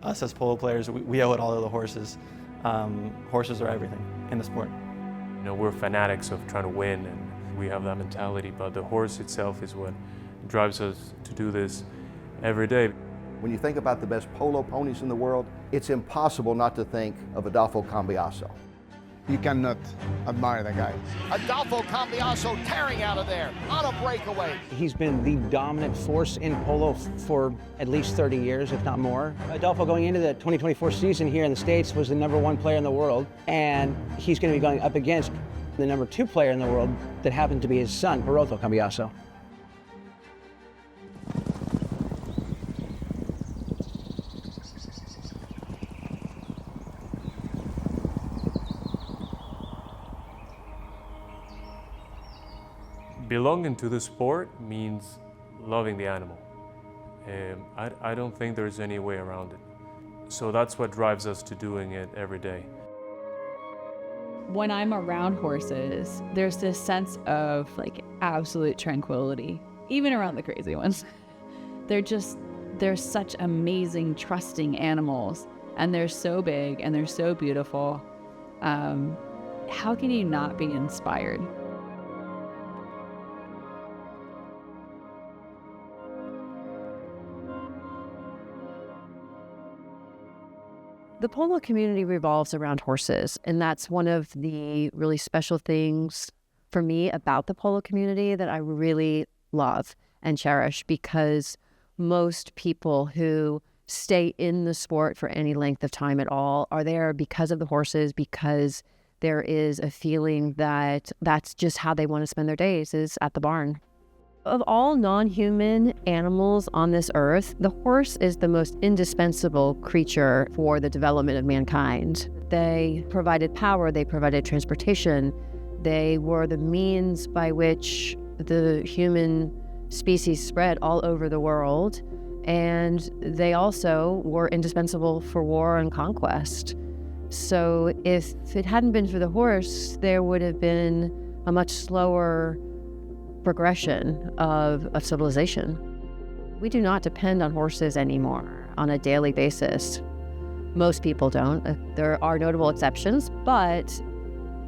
us as polo players, we owe it all to the horses. Horses are everything in the sport. You know, we're fanatics of trying to win, and we have that mentality, but the horse itself is what drives us to do this every day. When you think about the best polo ponies in the world, it's impossible not to think of Adolfo Cambiaso. You cannot admire the guy. Adolfo Cambiaso tearing out of there on a breakaway. He's been the dominant force in polo for at least 30 years, if not more. Adolfo, going into the 2024 season here in the States, was the #1 player in the world, and he's going to be going up against the #2 player in the world that happened to be his son, Adolfo Cambiaso. Belonging to the sport means loving the animal. I don't think there's any way around it. So that's what drives us to doing it every day. When I'm around horses, there's this sense of like absolute tranquility, even around the crazy ones. They're such amazing, trusting animals, and they're so big and they're so beautiful. How can you not be inspired? The polo community revolves around horses, and that's one of the really special things for me about the polo community that I really love and cherish, because most people who stay in the sport for any length of time at all are there because of the horses, because there is a feeling that that's just how they want to spend their days, is at the barn. Of all non-human animals on this earth, the horse is the most indispensable creature for the development of mankind. They provided power, they provided transportation, they were the means by which the human species spread all over the world, and they also were indispensable for war and conquest. So if it hadn't been for the horse, there would have been a much slower progression of civilization. We do not depend on horses anymore on a daily basis. Most people don't. There are notable exceptions, but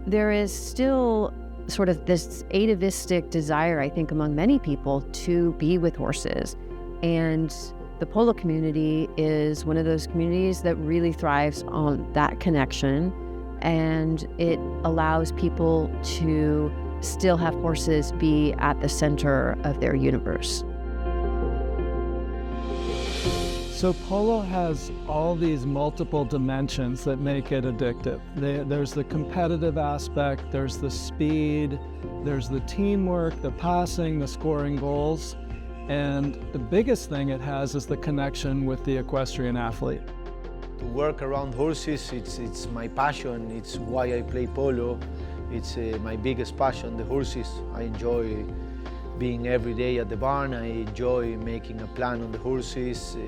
there is still sort of this atavistic desire, I think, among many people to be with horses. And the polo community is one of those communities that really thrives on that connection, and it allows people to still have horses be at the center of their universe. So polo has all these multiple dimensions that make it addictive. There's the competitive aspect, there's the speed, there's the teamwork, the passing, the scoring goals, and the biggest thing it has is the connection with the equestrian athlete. To work around horses, it's my passion, it's why I play polo. It's my biggest passion, the horses. I enjoy being every day at the barn. I enjoy making a plan on the horses.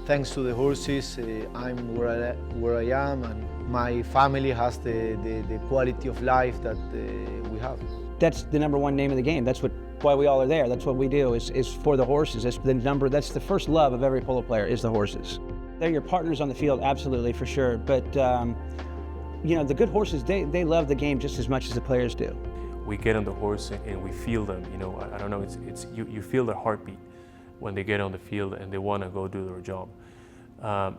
Thanks to the horses, I'm where I am, and my family has the quality of life that we have. That's the #1 name of the game. That's why we all are there. That's what we do, is for the horses. That's the first love of every polo player, is the horses. They're your partners on the field, absolutely, for sure. But you know, the good horses, they love the game just as much as the players do. We get on the horse and we feel them, you know, I don't know, you feel their heartbeat when they get on the field and they want to go do their job.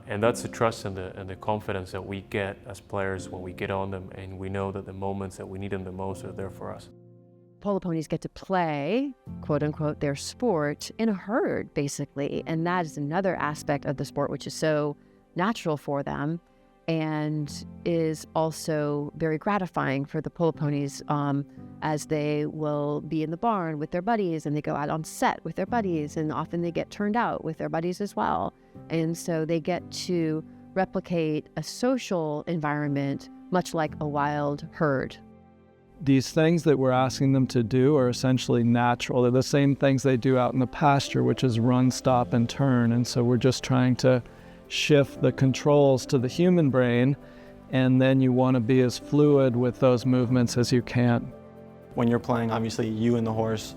And that's the trust and the confidence that we get as players when we get on them, and we know that the moments that we need them the most are there for us. Polo ponies get to play, quote unquote, their sport in a herd, basically. And that is another aspect of the sport which is so natural for them, and is also very gratifying for the polo ponies, as they will be in the barn with their buddies, and they go out on set with their buddies, and often they get turned out with their buddies as well. And so they get to replicate a social environment much like a wild herd. These things that we're asking them to do are essentially natural. They're the same things they do out in the pasture, which is run, stop, and turn. And so we're just trying to shift the controls to the human brain, and then you want to be as fluid with those movements as you can. When you're playing, obviously you and the horse,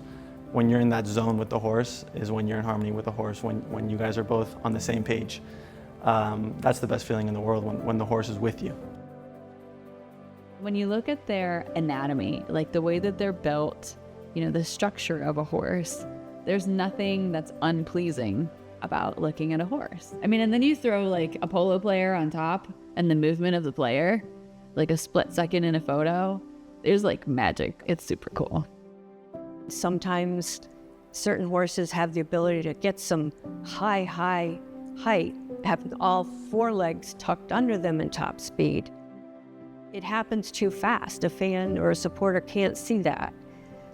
when you're in that zone with the horse is when you're in harmony with the horse, when you guys are both on the same page. that's the best feeling in the world when the horse is with you. When you look at their anatomy, like the way that they're built, you know, the structure of a horse, there's nothing that's unpleasing about looking at a horse. I mean, and then you throw like a polo player on top and the movement of the player, like a split second in a photo, there's like magic. It's super cool. Sometimes certain horses have the ability to get some high height, have all four legs tucked under them in top speed. It happens too fast. A fan or a supporter can't see that.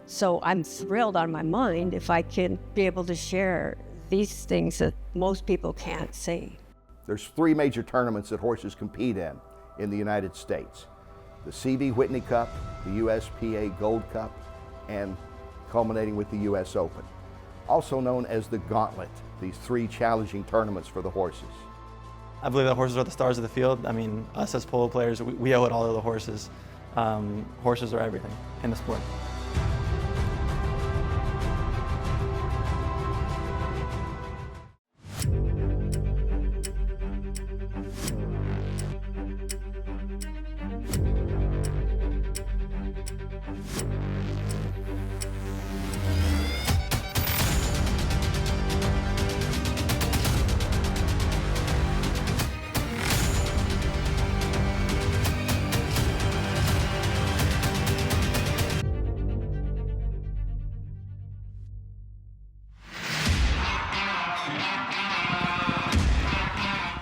So I'm thrilled on my mind if I can be able to share these things that most people can't see. There's 3 major tournaments that horses compete in the United States. The CV Whitney Cup, the USPA Gold Cup, and culminating with the US Open. Also known as the Gauntlet, these 3 challenging tournaments for the horses. I believe that horses are the stars of the field. I mean, us as polo players, we owe it all to the horses. Horses are everything in the sport.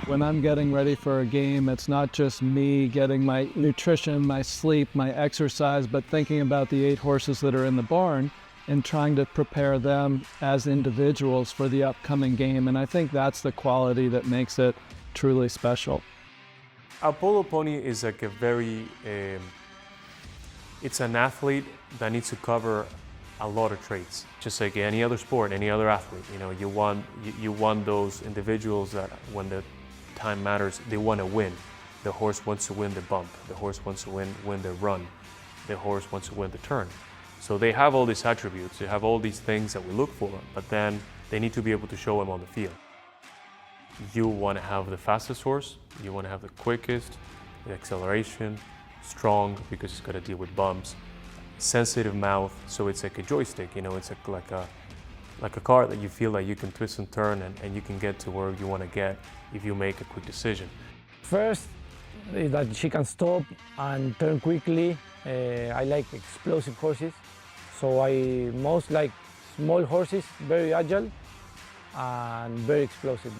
When I'm getting ready for a game, it's not just me getting my nutrition, my sleep, my exercise, but thinking about the 8 horses that are in the barn and trying to prepare them as individuals for the upcoming game. And I think that's the quality that makes it truly special. A polo pony is like a very, it's an athlete that needs to cover a lot of traits. Just like any other sport, any other athlete, you know, you want those individuals that when the time matters, they want to win. The horse wants to win the bump. The horse wants to win the run. The horse wants to win the turn. So they have all these attributes. They have all these things that we look for, but then they need to be able to show them on the field. You want to have the fastest horse. You want to have the quickest, the acceleration, strong because it's got to deal with bumps, sensitive mouth. So it's like a joystick. You know, it's like a car that you feel like you can twist and turn and you can get to where you want to get if you make a quick decision. First, is that she can stop and turn quickly. I like explosive horses, so I most like small horses, very agile and very explosive.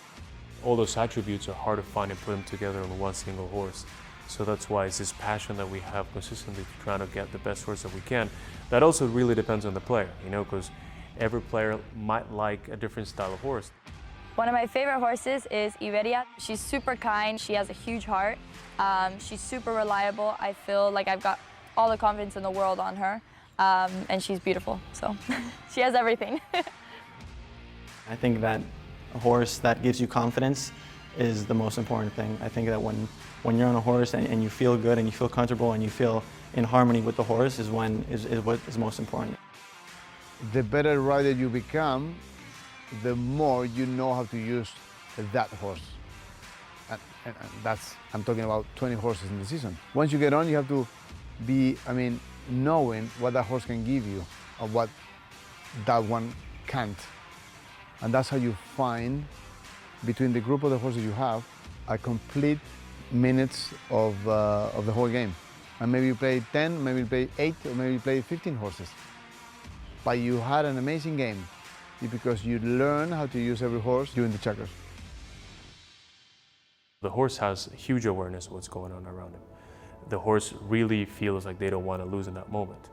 All those attributes are hard to find and put them together on one single horse. So that's why it's this passion that we have consistently trying to get the best horse that we can. That also really depends on the player, you know, because every player might like a different style of horse. One of my favorite horses is Iberia. She's super kind, she has a huge heart, she's super reliable. I feel like I've got all the confidence in the world on her, and she's beautiful, so she has everything. I think that a horse that gives you confidence is the most important thing. I think that when you're on a horse and you feel good and you feel comfortable and you feel in harmony with the horse is what is most important. The better rider you become, the more you know how to use that horse. And that's, I'm talking about 20 horses in the season. Once you get on, you have to be, knowing what that horse can give you and what that one can't. And that's how you find, between the group of the horses you have, a complete minutes of the whole game. And maybe you play 10, maybe you play 8, or maybe you play 15 horses. But you had an amazing game because you learn how to use every horse during the checkers. The horse has a huge awareness of what's going on around him. The horse really feels like they don't want to lose in that moment.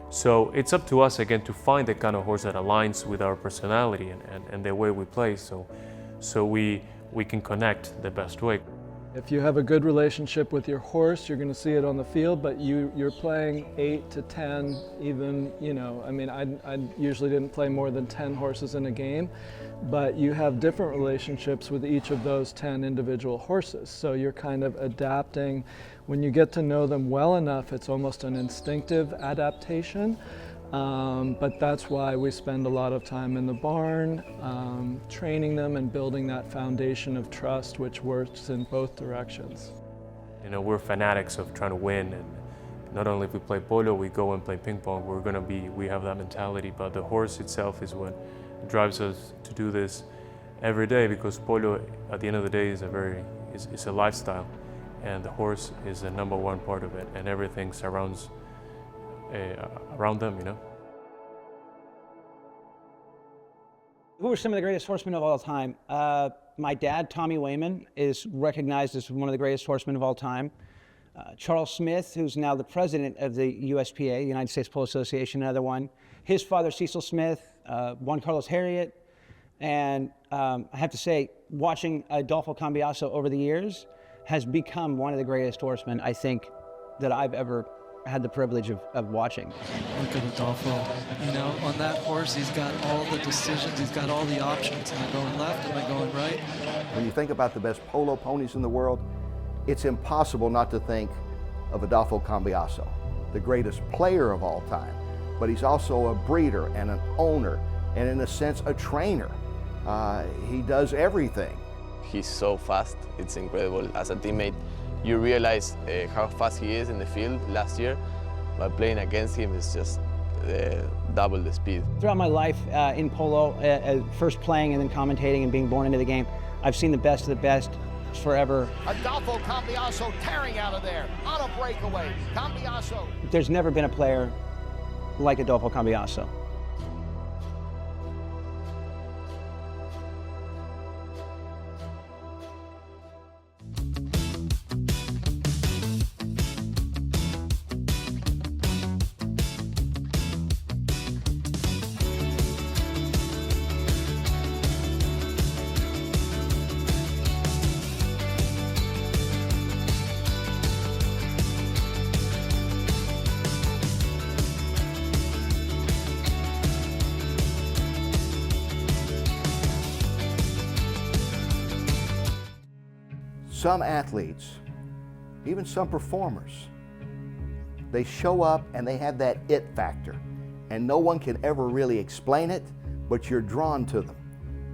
So it's up to us again to find the kind of horse that aligns with our personality and the way we play so we can connect the best way. If you have a good relationship with your horse, you're going to see it on the field, but you're playing 8 to 10, even, I usually didn't play more than 10 horses in a game, but you have different relationships with each of those 10 individual horses. So you're kind of adapting. When you get to know them well enough, it's almost an instinctive adaptation. But that's why we spend a lot of time in the barn, training them and building that foundation of trust, which works in both directions. You know, we're fanatics of trying to win, and not only if we play polo, we go and play ping pong, we have that mentality, but the horse itself is what drives us to do this every day, because polo, at the end of the day, is a lifestyle, and the horse is the #1 part of it, and everything surrounds around them, you know. Who are some of the greatest horsemen of all time? My dad, Tommy Wayman, is recognized as one of the greatest horsemen of all time. Charles Smith, who's now the president of the USPA, United States Polo Association, another one. His father, Cecil Smith, Juan Carlos Harriet. And I have to say, watching Adolfo Cambiaso over the years has become one of the greatest horsemen, I think, that I've ever had the privilege of watching. Look at Adolfo, you know, on that horse, he's got all the decisions, he's got all the options. Am I going left, am I going right? When you think about the best polo ponies in the world, it's impossible not to think of Adolfo Cambiaso, the greatest player of all time, but he's also a breeder and an owner, and in a sense, a trainer. He does everything. He's so fast, it's incredible. As a teammate, you realize how fast he is in the field last year, but playing against him is just double the speed. Throughout my life in polo, first playing and then commentating and being born into the game, I've seen the best of the best forever. Adolfo Cambiaso tearing out of there on a breakaway. Cambiaso. There's never been a player like Adolfo Cambiaso. Some athletes, even some performers, they show up and they have that it factor, and no one can ever really explain it, but you're drawn to them.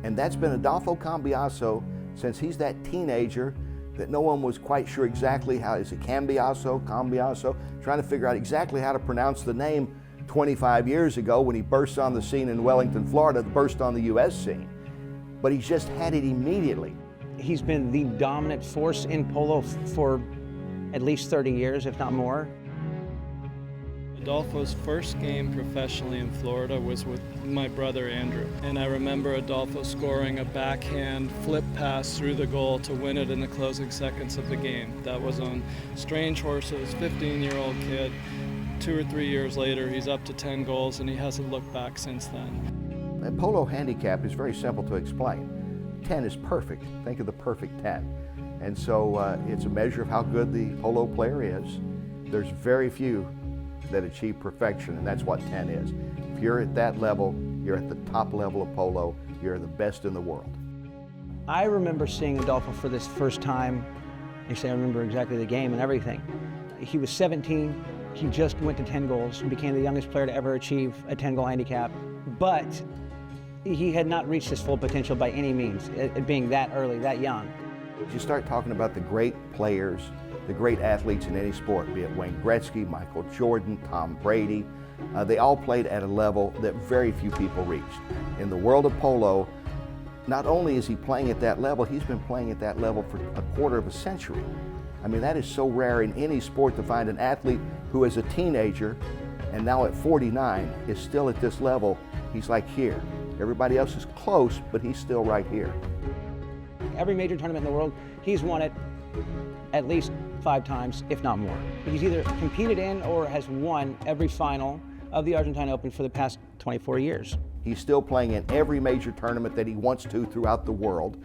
And that's been Adolfo Cambiaso since he's that teenager that no one was quite sure exactly how, is it Cambiaso, trying to figure out exactly how to pronounce the name 25 years ago when he burst on the scene in Wellington, Florida, burst on the US scene. But he's just had it immediately. He's been the dominant force in polo for at least 30 years, if not more. Adolfo's first game professionally in Florida was with my brother Andrew. And I remember Adolfo scoring a backhand flip pass through the goal to win it in the closing seconds of the game. That was on strange horses, 15-year-old kid. 2 or 3 years later, he's up to 10 goals and he hasn't looked back since then. A polo handicap is very simple to explain. 10 is perfect. Think of the perfect 10. And so it's a measure of how good the polo player is. There's very few that achieve perfection, and that's what 10 is. If you're at that level, you're at the top level of polo, you're the best in the world. I remember seeing Adolfo for this first time. Actually, I remember exactly the game and everything. He was 17, he just went to 10 goals and became the youngest player to ever achieve a 10-goal handicap. But he had not reached his full potential by any means, it being that early, that young. You start talking about the great players, the great athletes in any sport, be it Wayne Gretzky, Michael Jordan, Tom Brady, they all played at a level that very few people reached. In the world of polo, not only is he playing at that level, he's been playing at that level for a quarter of a century. I mean, that is so rare in any sport to find an athlete who as a teenager and now at 49 is still at this level. He's like here. Everybody else is close, but he's still right here. Every major tournament in the world, he's won it at least 5 times, if not more. He's either competed in or has won every final of the Argentine Open for the past 24 years. He's still playing in every major tournament that he wants to throughout the world.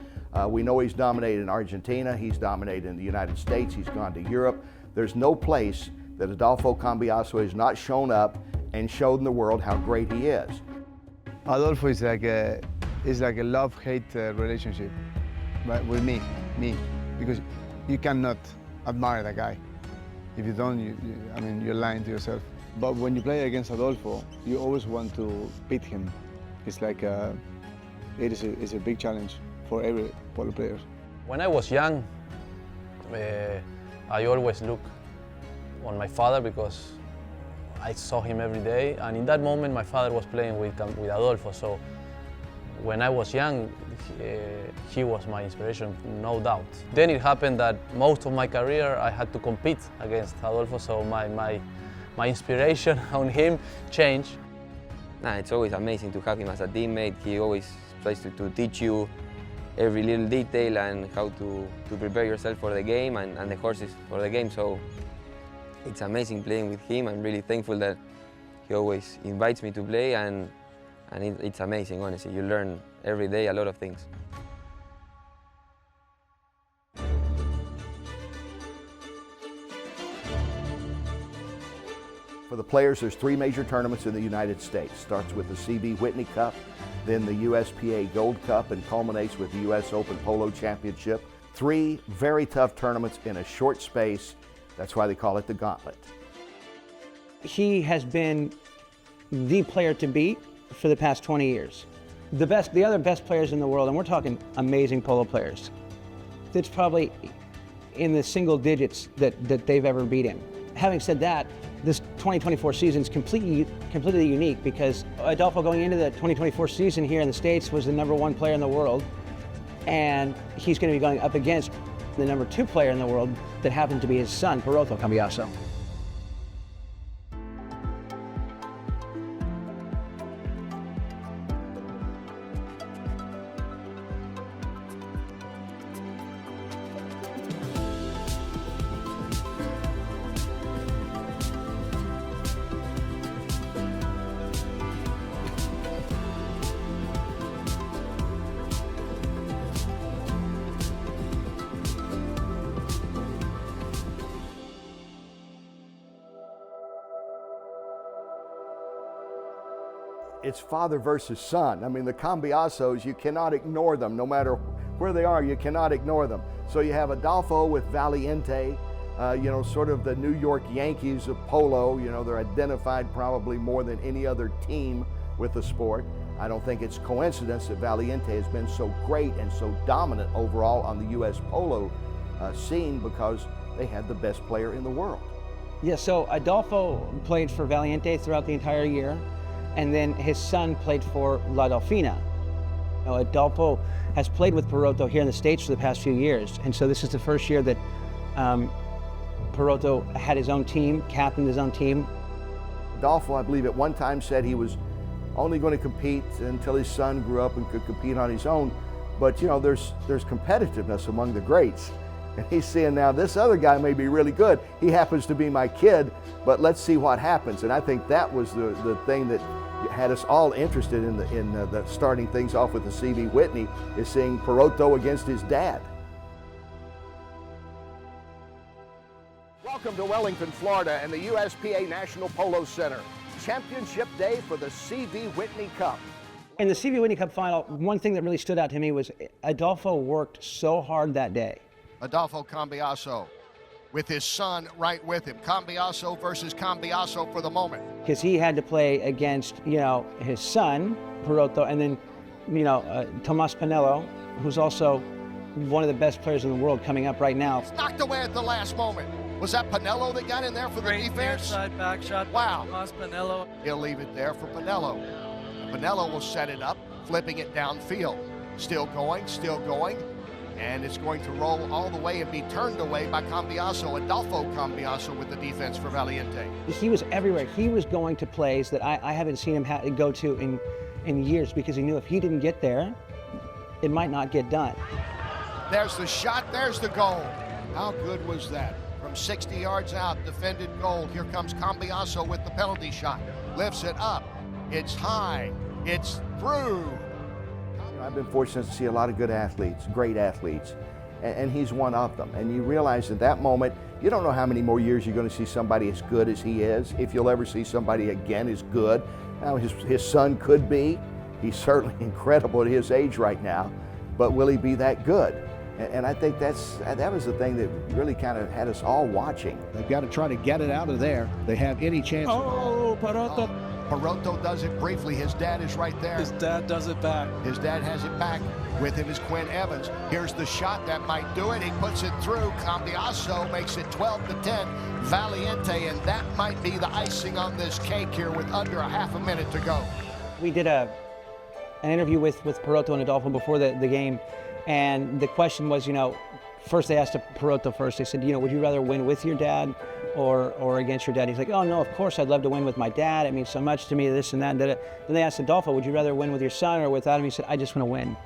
We know he's dominated in Argentina, he's dominated in the United States, he's gone to Europe. There's no place that Adolfo Cambiaso has not shown up and shown the world how great he is. Adolfo is like a love-hate relationship, right, with me, because you cannot admire that guy. If you don't, I mean, you're lying to yourself. But when you play against Adolfo, you always want to beat him. It's like it's a big challenge for every polo player. When I was young, I always looked on my father because I saw him every day, and in that moment my father was playing with Adolfo, so when I was young he was my inspiration, no doubt. Then it happened that most of my career I had to compete against Adolfo, so my inspiration on him changed. It's always amazing to have him as a teammate. He always tries to teach you every little detail and how to prepare yourself for the game and the horses for the game. So it's amazing playing with him. I'm really thankful that he always invites me to play, and it's amazing, honestly. You learn every day a lot of things. For the players, there's 3 major tournaments in the United States. Starts with the CV Whitney Cup, then the USPA Gold Cup, and culminates with the US Open Polo Championship. 3 very tough tournaments in a short space. That's why they call it the Gauntlet. He has been the player to beat for the past 20 years. The other best players in the world, and we're talking amazing polo players, it's probably in the single digits that they've ever beat him. Having said that, this 2024 season is completely unique because Adolfo going into the 2024 season here in the States was the #1 player in the world, and he's going to be going up against the #2 player in the world that happened to be his son, Cambiaso. It's father versus son. I mean, the Cambiasos, you cannot ignore them. No matter where they are, you cannot ignore them. So you have Adolfo with Valiente, sort of the New York Yankees of polo. They're identified probably more than any other team with the sport. I don't think it's coincidence that Valiente has been so great and so dominant overall on the U.S. polo scene because they had the best player in the world. Yeah, so Adolfo played for Valiente throughout the entire year, and then his son played for La Delfina. Adolfo has played with Perotto here in the States for the past few years, and so this is the first year that Perotto had his own team, captained his own team. Adolfo, I believe, at one time said he was only going to compete until his son grew up and could compete on his own. But there's competitiveness among the greats. And he's saying now, this other guy may be really good. He happens to be my kid, but let's see what happens. And I think that was the thing that had us all interested in the starting things off with the CV Whitney, is seeing Perotto against his dad. Welcome to Wellington, Florida, and the USPA National Polo Center. Championship day for the CV Whitney Cup. In the CV Whitney Cup final, one thing that really stood out to me was Adolfo worked so hard that day. Adolfo Cambiaso with his son right with him. Cambiaso versus Cambiaso for the moment. Because he had to play against, his son, Perotto, and then, Tomas Pinello, who's also one of the best players in the world coming up right now. It's knocked away at the last moment. Was that Pinello that got in there for the defense? Side back shot. Wow. Tomas Pinello. He'll leave it there for Pinello. Pinello will set it up, flipping it downfield. Still going, and it's going to roll all the way and be turned away by Cambiaso. Adolfo Cambiaso with the defense for Valiente. He was everywhere. He was going to plays that I haven't seen him go to in years, because he knew if he didn't get there, it might not get done. There's the shot, there's the goal. How good was that? From 60 yards out, defended goal. Here comes Cambiaso with the penalty shot. Lifts it up. It's high. It's through. I've been fortunate to see a lot of good athletes, great athletes, and he's one of them. And you realize at that moment, you don't know how many more years you're going to see somebody as good as he is, if you'll ever see somebody again as good. Now, his son could be. He's certainly incredible at his age right now, but will he be that good? And I think that was the thing that really kind of had us all watching. They've got to try to get it out of there. They have any chance. Oh, Parotto. Parotto does it briefly. His dad is right there. His dad does it back. His dad has it back. With him is Quinn Evans. Here's the shot that might do it. He puts it through. Cambiaso makes it 12-10. Valiente, and that might be the icing on this cake here with under a half a minute to go. We did an interview with Parotto and Adolfo before the game, and the question was, first they asked Parotto first. They said, would you rather win with your dad or against your dad? He's like, oh no, of course I'd love to win with my dad. It means so much to me, this and that. Then they asked Adolfo, would you rather win with your son or without him? He said, I just want to win.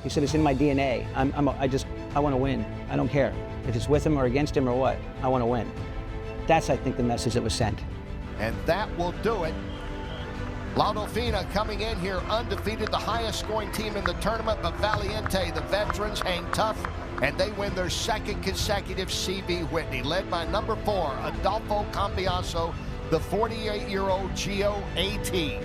He said, it's in my DNA. I want to win. I don't care if it's with him or against him or what. I want to win. That's, I think, the message that was sent. And that will do it. La Dolfina coming in here undefeated, the highest scoring team in the tournament, but Valiente, the veterans, hang tough, and they win their second consecutive CV Whitney, led by number 4, Adolfo Cambiaso, the 48-year-old Geo-AT.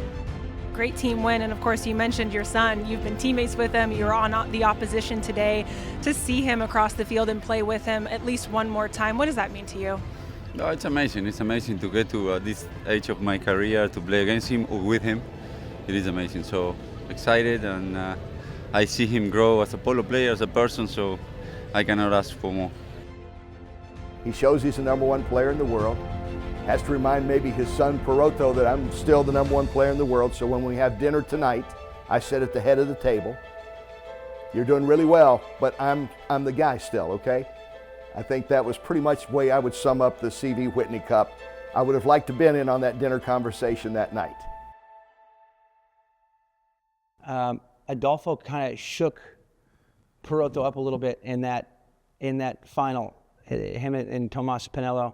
Great team win, and of course you mentioned your son. You've been teammates with him, you're on the opposition today. To see him across the field and play with him at least one more time, what does that mean to you? No, it's amazing. It's amazing to get to this age of my career to play against him or with him. It is amazing. So excited, and I see him grow as a polo player, as a person, so I cannot ask for more. He shows he's the #1 player in the world. Has to remind maybe his son Parotto that I'm still the #1 player in the world. So when we have dinner tonight, I sit at the head of the table. You're doing really well, but I'm the guy still, okay? I think that was pretty much the way I would sum up the CV Whitney Cup. I would have liked to have been in on that dinner conversation that night. Adolfo kind of shook Parotto up a little bit in that final. Him and Tomas Pinello.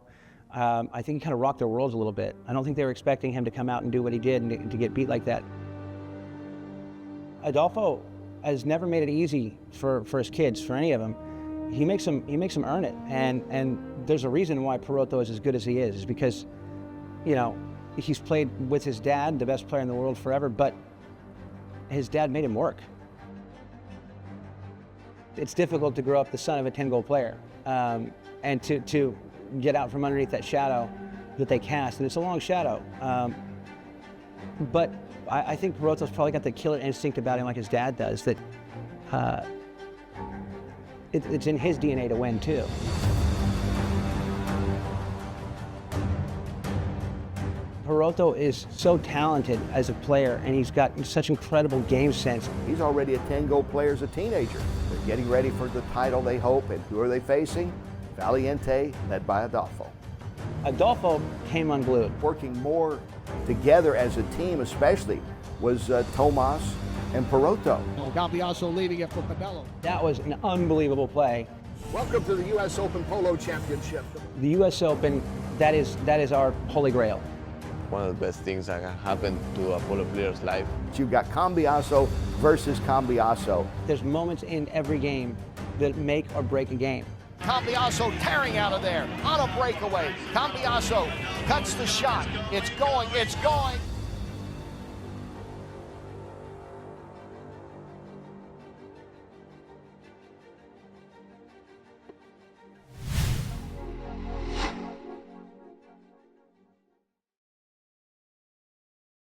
I think he kind of rocked their worlds a little bit. I don't think they were expecting him to come out and do what he did and to get beat like that. Adolfo has never made it easy for his kids, for any of them. He makes them earn it, and there's a reason why Parotto is as good as he is because, he's played with his dad, the best player in the world forever, but his dad made him work. It's difficult to grow up the son of a 10-goal player, and to get out from underneath that shadow that they cast, and it's a long shadow. But I think Parotto's probably got the killer instinct about him like his dad does, that it's in his DNA to win too. Parotto is so talented as a player, and he's got such incredible game sense. He's already a 10-goal player as a teenager. They're getting ready for the title, they hope, and who are they facing? Valiente, led by Adolfo. Adolfo came unglued. Working more together as a team especially was Tomas and Parotto. Cambiaso leading it for Pinello. That was an unbelievable play. Welcome to the U.S. Open Polo Championship. The U.S. Open, that is our holy grail. One of the best things that can happen to a polo player's life. You've got Cambiaso versus Cambiaso. There's moments in every game that make or break a game. Cambiaso tearing out of there on a breakaway. Cambiaso cuts the shot. It's going, it's going.